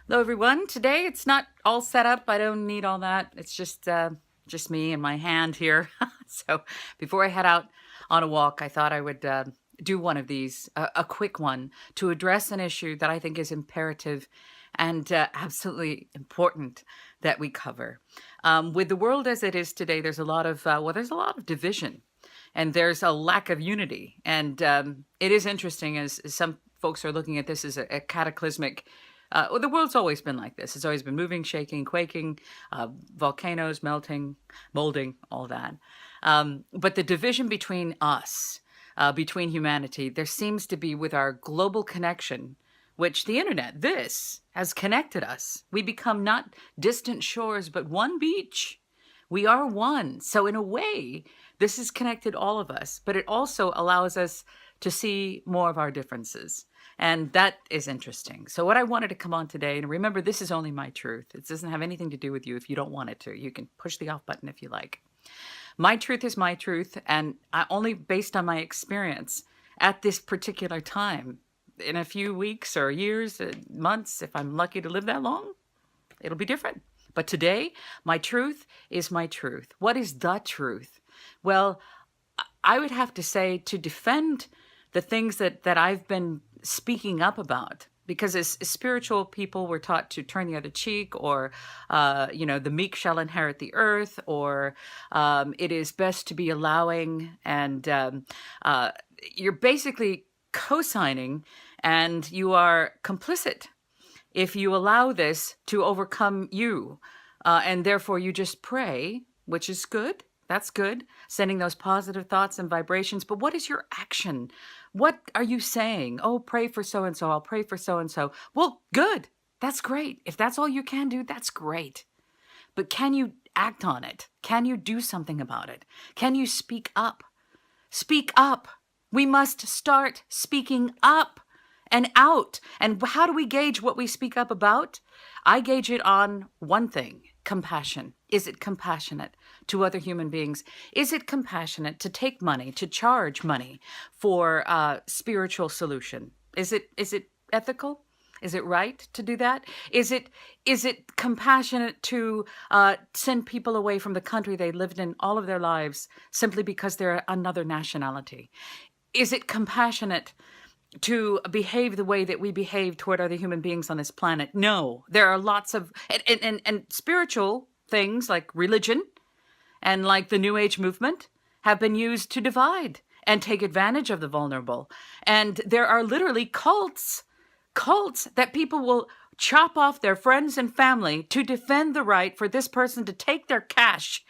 Hello, everyone. Today it's not all set up. I don't need all that. It's just me and my hand here. So before I head out on a walk, I thought I would do one of these, a quick one, to address an issue that I think is imperative and absolutely important that we cover. With the world as it is today, there's a lot of there's a lot of division, and there's a lack of unity. And it is interesting as some folks are looking at this as a cataclysmic. Well, the world's always been like this. It's always been moving, shaking, quaking, volcanoes melting, molding, all that. But the division between us, between humanity, there seems to be with our global connection, which the internet, this has connected us. We become not distant shores, but one beach. We are one. So in a way, this has connected all of us, but it also allows us to see more of our differences. And that is interesting. So what I wanted to come on today, and remember, this is only my truth. It doesn't have anything to do with you if you don't want it to. You can push the off button if you like. My truth is my truth, and only based on my experience at this particular time. In a few weeks or years, months, if I'm lucky to live that long, it'll be different. But today, my truth is my truth. What is the truth? Well, I would have to say, to defend the things that I've been speaking up about, because as spiritual people, we're taught to turn the other cheek, or, the meek shall inherit the earth, or it is best to be allowing, and you're basically co-signing, and you are complicit if you allow this to overcome you. And therefore you just pray, which is good. That's good. Sending those positive thoughts and vibrations. But what is your action? What are you saying? Oh, pray for so-and-so. I'll pray for so-and-so. Well, good. That's great. If that's all you can do, that's great. But can you act on it? Can you do something about it? Can you speak up? Speak up. We must start speaking up and out. And how do we gauge what we speak up about? I gauge it on one thing: compassion. Is it compassionate to other human beings? Is it compassionate to take money, to charge money for spiritual solution? Is it ethical? Is it right to do that? Is it compassionate to send people away from the country they lived in all of their lives simply because they're another nationality? Is it compassionate to behave the way that we behave toward other human beings on this planet? No. There are lots of and spiritual things like religion and like the New Age movement have been used to divide and take advantage of the vulnerable. And there are literally cults that people will chop off their friends and family to defend the right for this person to take their cash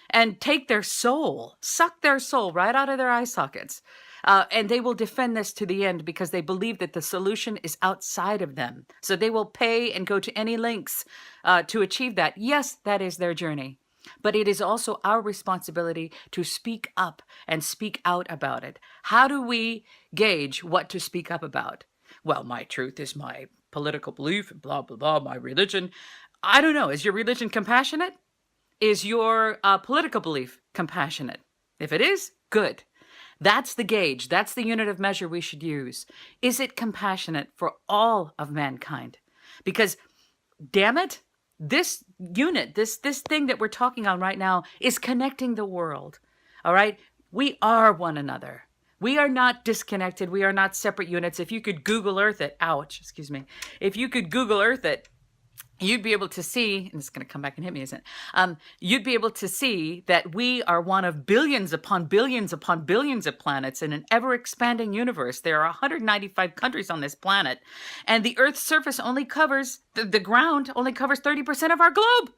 and take their soul, suck their soul right out of their eye sockets. And they will defend this to the end because they believe that the solution is outside of them. So they will pay and go to any lengths to achieve that. Yes, that is their journey. But it is also our responsibility to speak up and speak out about it. How do we gauge what to speak up about? Well, my truth is my political belief, blah, blah, blah, my religion. I don't know. Is your religion compassionate? Is your political belief compassionate? If it is, good. That's the gauge. That's the unit of measure we should use. Is it compassionate for all of mankind? Because, damn it, this unit, this thing that we're talking on right now is connecting the world. All right? We are one another. We are not disconnected. We are not separate units. If you could Google Earth it, ouch, excuse me. If you could Google Earth it, you'd be able to see, and it's going to come back and hit me, isn't it? You'd be able to see that we are one of billions upon billions upon billions of planets in an ever-expanding universe. There are 195 countries on this planet, and the Earth's surface only covers, the ground only covers 30% of our globe.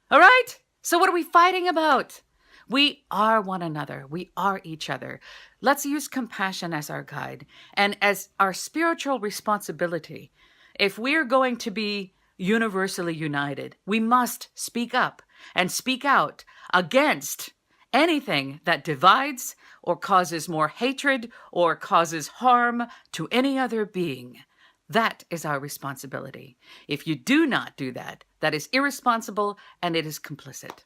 All right? So what are we fighting about? We are one another. We are each other. Let's use compassion as our guide and as our spiritual responsibility. If we're going to be universally united, we must speak up and speak out against anything that divides or causes more hatred or causes harm to any other being. That is our responsibility. If you do not do that, that is irresponsible and it is complicit.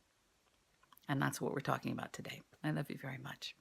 And that's what we're talking about today. I love you very much.